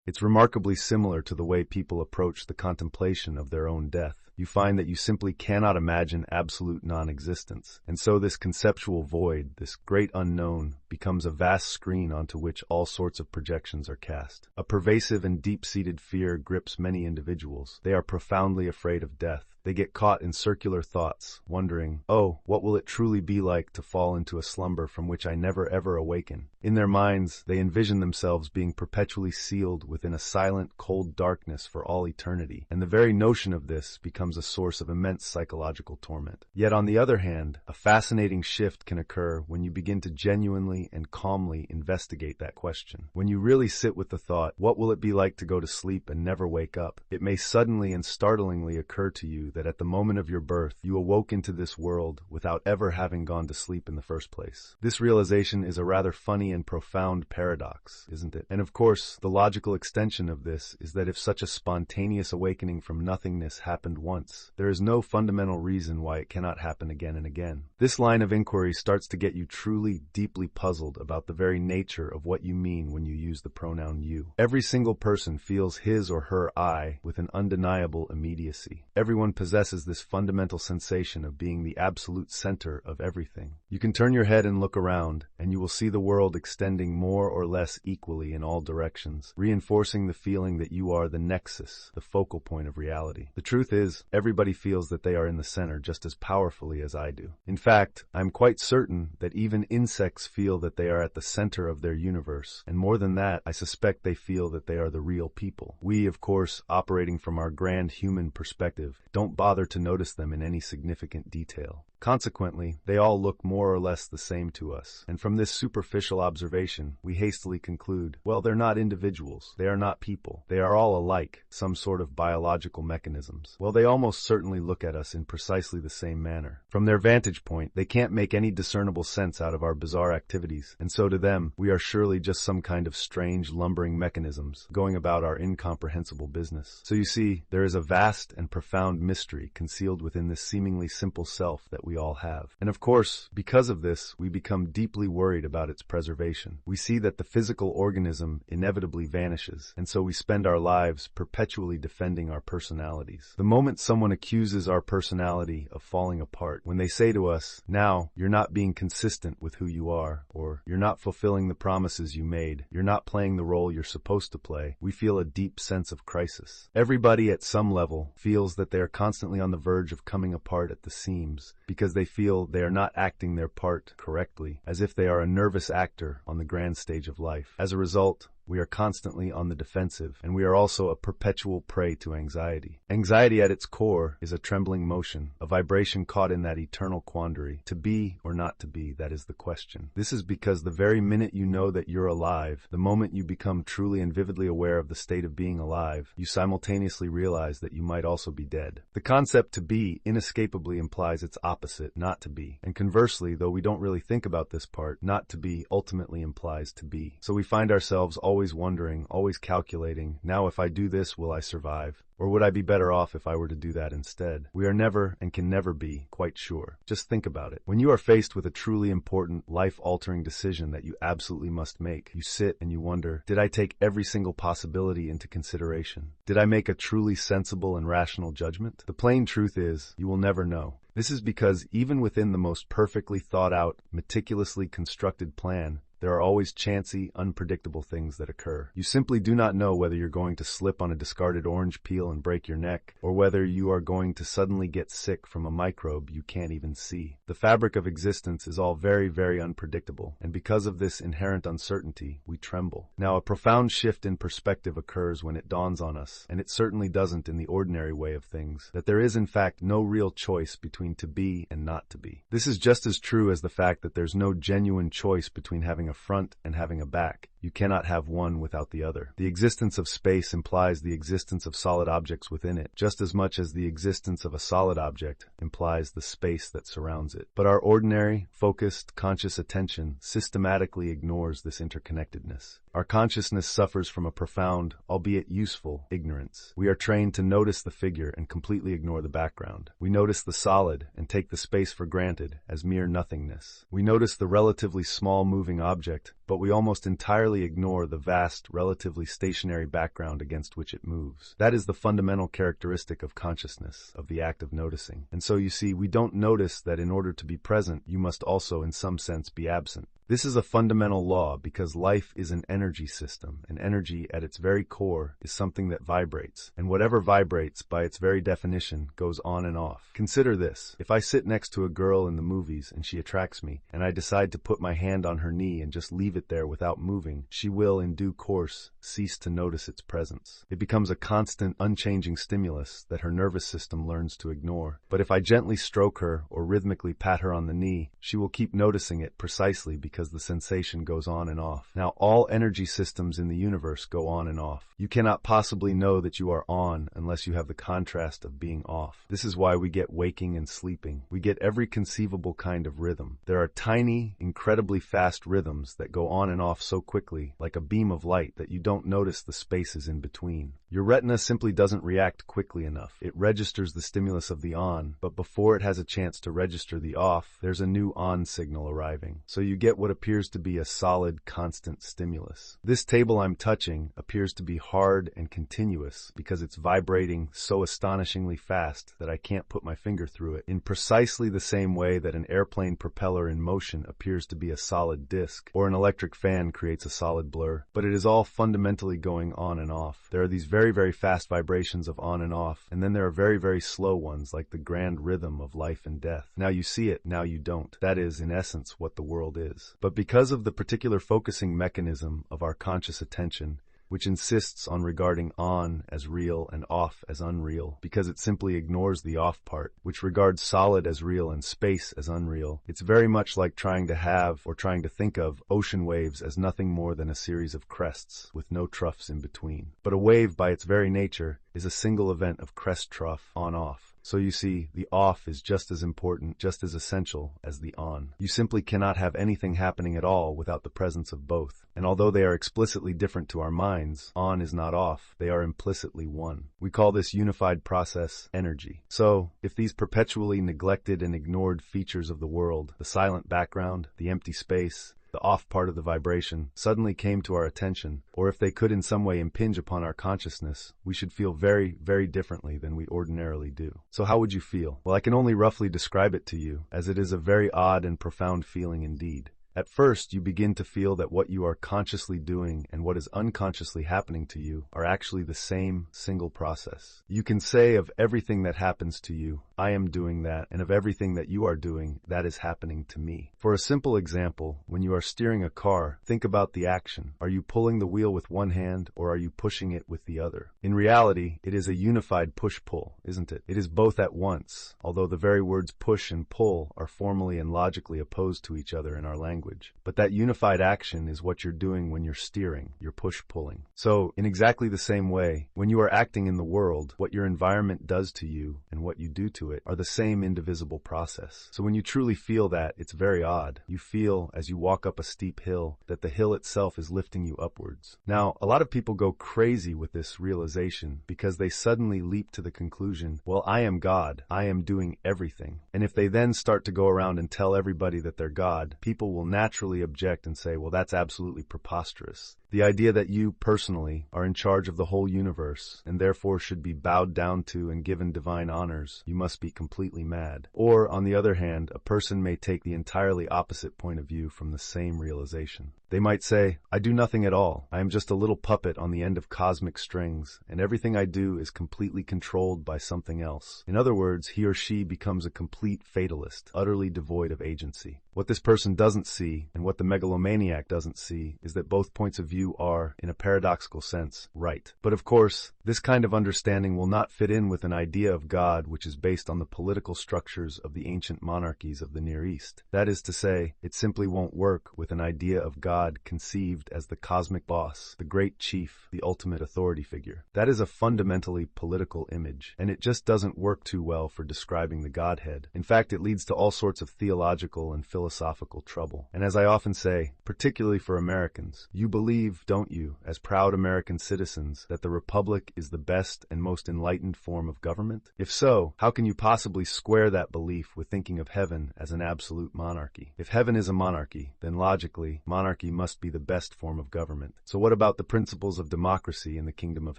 It's remarkably similar to the way people approach the contemplation of their own death. You find that you simply cannot imagine absolute non-existence. And so this conceptual void, this great unknown, becomes a vast screen onto which all sorts of projections are cast. A pervasive and deep-seated fear grips many individuals. They are profoundly afraid of death. They get caught in circular thoughts, wondering, oh, what will it truly be like to fall into a slumber from which I never ever awaken? In their minds, they envision themselves being perpetually sealed within a silent, cold darkness for all eternity, and the very notion of this becomes a source of immense psychological torment. Yet on the other hand, a fascinating shift can occur when you begin to genuinely and calmly investigate that question. When you really sit with the thought, what will it be like to go to sleep and never wake up? It may suddenly and startlingly occur to you that at the moment of your birth, you awoke into this world without ever having gone to sleep in the first place. This realization is a rather funny and profound paradox, isn't it? And of course, the logical extension of this is that if such a spontaneous awakening from nothingness happened once, there is no fundamental reason why it cannot happen again and again. This line of inquiry starts to get you truly, deeply puzzled about the very nature of what you mean when you use the pronoun you. Every single person feels his or her I with an undeniable immediacy. Everyone possesses this fundamental sensation of being the absolute center of everything. You can turn your head and look around, and you will see the world extending more or less equally in all directions, reinforcing the feeling that you are the nexus, the focal point of reality. The truth is, everybody feels that they are in the center just as powerfully as I do. In fact, I'm quite certain that even insects feel that they are at the center of their universe, and more than that, I suspect they feel that they are the real people. We, of course, operating from our grand human perspective, don't bother to notice them in any significant detail. Consequently, they all look more or less the same to us, and from this superficial observation, we hastily conclude, well, they're not individuals, they are not people, they are all alike, some sort of biological mechanisms. Well, they almost certainly look at us in precisely the same manner. From their vantage point, they can't make any discernible sense out of our bizarre activities, and so to them, we are surely just some kind of strange, lumbering mechanisms, going about our incomprehensible business. So you see, there is a vast and profound mystery concealed within this seemingly simple self that we all have. And of course, because of this, we become deeply worried about its preservation. We see that the physical organism inevitably vanishes, and so we spend our lives perpetually defending our personalities. The moment someone accuses our personality of falling apart, when they say to us, now, you're not being consistent with who you are, or you're not fulfilling the promises you made, you're not playing the role you're supposed to play, we feel a deep sense of crisis. Everybody at some level feels that they are constantly on the verge of coming apart at the seams, because they feel they are not acting their part correctly, as if they are a nervous actor on the grand stage of life. As a result, we are constantly on the defensive, and we are also a perpetual prey to anxiety. Anxiety at its core is a trembling motion, a vibration caught in that eternal quandary. To be or not to be, that is the question. This is because the very minute you know that you're alive, the moment you become truly and vividly aware of the state of being alive, you simultaneously realize that you might also be dead. The concept to be inescapably implies its opposite, not to be. And conversely, though we don't really think about this part, not to be ultimately implies to be. So we find ourselves always wondering, always calculating, now if I do this, will I survive? Or would I be better off if I were to do that instead? We are never and can never be quite sure. Just think about it. When you are faced with a truly important, life-altering decision that you absolutely must make, you sit and you wonder, did I take every single possibility into consideration? Did I make a truly sensible and rational judgment? The plain truth is, you will never know. This is because even within the most perfectly thought out, meticulously constructed plan, there are always chancy, unpredictable things that occur. You simply do not know whether you're going to slip on a discarded orange peel and break your neck, or whether you are going to suddenly get sick from a microbe you can't even see. The fabric of existence is all very, very unpredictable, and because of this inherent uncertainty, we tremble. Now, a profound shift in perspective occurs when it dawns on us, and it certainly doesn't in the ordinary way of things, that there is in fact no real choice between to be and not to be. This is just as true as the fact that there's no genuine choice between having a front and having a back. You cannot have one without the other. The existence of space implies the existence of solid objects within it, just as much as the existence of a solid object implies the space that surrounds it. But our ordinary, focused, conscious attention systematically ignores this interconnectedness. Our consciousness suffers from a profound, albeit useful, ignorance. We are trained to notice the figure and completely ignore the background. We notice the solid and take the space for granted as mere nothingness. We notice the relatively small moving object but we almost entirely ignore the vast, relatively stationary background against which it moves. That is the fundamental characteristic of consciousness, of the act of noticing. And so you see, we don't notice that in order to be present, you must also in some sense be absent. This is a fundamental law because life is an energy system, and energy at its very core is something that vibrates, and whatever vibrates, by its very definition, goes on and off. Consider this. If I sit next to a girl in the movies and she attracts me, and I decide to put my hand on her knee and just leave it there without moving, she will, in due course, cease to notice its presence. It becomes a constant, unchanging stimulus that her nervous system learns to ignore. But if I gently stroke her or rhythmically pat her on the knee, she will keep noticing it precisely because the sensation goes on and off. Now, all energy systems in the universe go on and off. You cannot possibly know that you are on unless you have the contrast of being off. This is why we get waking and sleeping. We get every conceivable kind of rhythm. There are tiny, incredibly fast rhythms that go on and off so quickly, like a beam of light, that you don't notice the spaces in between. Your retina simply doesn't react quickly enough. It registers the stimulus of the on, but before it has a chance to register the off, there's a new on signal arriving. So you get what appears to be a solid, constant stimulus. This table I'm touching appears to be hard and continuous because it's vibrating so astonishingly fast that I can't put my finger through it, in precisely the same way that an airplane propeller in motion appears to be a solid disk, or an electric fan creates a solid blur. But it is all fundamentally going on and off. There are these very, very fast vibrations of on and off, and then there are very, very slow ones like the grand rhythm of life and death. Now you see it, now you don't. That is, in essence, what the world is. But because of the particular focusing mechanism of our conscious attention, which insists on regarding on as real and off as unreal, because it simply ignores the off part, which regards solid as real and space as unreal. It's very much like trying to have, or trying to think of, ocean waves as nothing more than a series of crests, with no troughs in between. But a wave, by its very nature, is a single event of crest-trough, on-off. So you see, the off is just as important, just as essential as the on. You simply cannot have anything happening at all without the presence of both. And although they are explicitly different to our minds, on is not off, they are implicitly one. We call this unified process energy. So, if these perpetually neglected and ignored features of the world, the silent background, the empty space, the off part of the vibration, suddenly came to our attention, or if they could in some way impinge upon our consciousness, we should feel very, very differently than we ordinarily do. So how would you feel? Well, I can only roughly describe it to you, as it is a very odd and profound feeling indeed. At first, you begin to feel that what you are consciously doing and what is unconsciously happening to you are actually the same single process. You can say of everything that happens to you, I am doing that, and of everything that you are doing, that is happening to me. For a simple example, when you are steering a car, think about the action. Are you pulling the wheel with one hand, or are you pushing it with the other? In reality, it is a unified push-pull, isn't it? It is both at once, although the very words push and pull are formally and logically opposed to each other in our language. But that unified action is what you're doing when you're steering, you're push-pulling. So, in exactly the same way, when you are acting in the world, what your environment does to you and what you do to it are the same indivisible process. So when you truly feel that, it's very odd. You feel, as you walk up a steep hill, that the hill itself is lifting you upwards. Now, a lot of people go crazy with this realization because they suddenly leap to the conclusion, well, I am God, I am doing everything. And if they then start to go around and tell everybody that they're God, people will naturally object and say, well, that's absolutely preposterous. The idea that you, personally, are in charge of the whole universe, and therefore should be bowed down to and given divine honors, you must be completely mad. Or, on the other hand, a person may take the entirely opposite point of view from the same realization. They might say, I do nothing at all. I am just a little puppet on the end of cosmic strings, and everything I do is completely controlled by something else. In other words, he or she becomes a complete fatalist, utterly devoid of agency. What this person doesn't see, and what the megalomaniac doesn't see, is that both points of view are, in a paradoxical sense, right. But of course, this kind of understanding will not fit in with an idea of God which is based on the political structures of the ancient monarchies of the Near East. That is to say, it simply won't work with an idea of God conceived as the cosmic boss, the great chief, the ultimate authority figure. That is a fundamentally political image, and it just doesn't work too well for describing the Godhead. In fact, it leads to all sorts of theological and philosophical trouble. And as I often say, particularly for Americans, you believe believe, don't you, as proud American citizens, that the Republic is the best and most enlightened form of government? If so, how can you possibly square that belief with thinking of heaven as an absolute monarchy? If heaven is a monarchy, then logically, monarchy must be the best form of government. So what about the principles of democracy in the kingdom of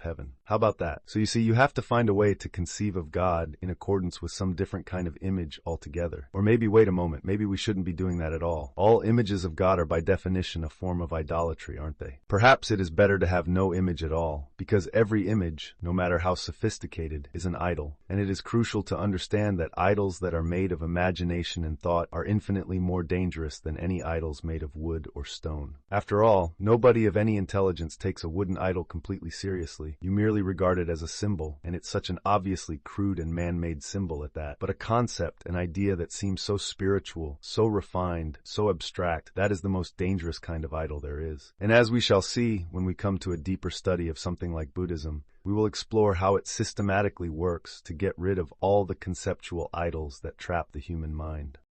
heaven? How about that? So you see, you have to find a way to conceive of God in accordance with some different kind of image altogether. Or maybe, wait a moment, maybe we shouldn't be doing that at all. All images of God are by definition a form of idolatry, aren't they? Perhaps it is better to have no image at all, because every image, no matter how sophisticated, is an idol. And it is crucial to understand that idols that are made of imagination and thought are infinitely more dangerous than any idols made of wood or stone. After all, nobody of any intelligence takes a wooden idol completely seriously. You merely regard it as a symbol, and it's such an obviously crude and man-made symbol at that. But a concept, an idea that seems so spiritual, so refined, so abstract, that is the most dangerous kind of idol there is. And as we shall see when we come to a deeper study of something like Buddhism, we will explore how it systematically works to get rid of all the conceptual idols that trap the human mind.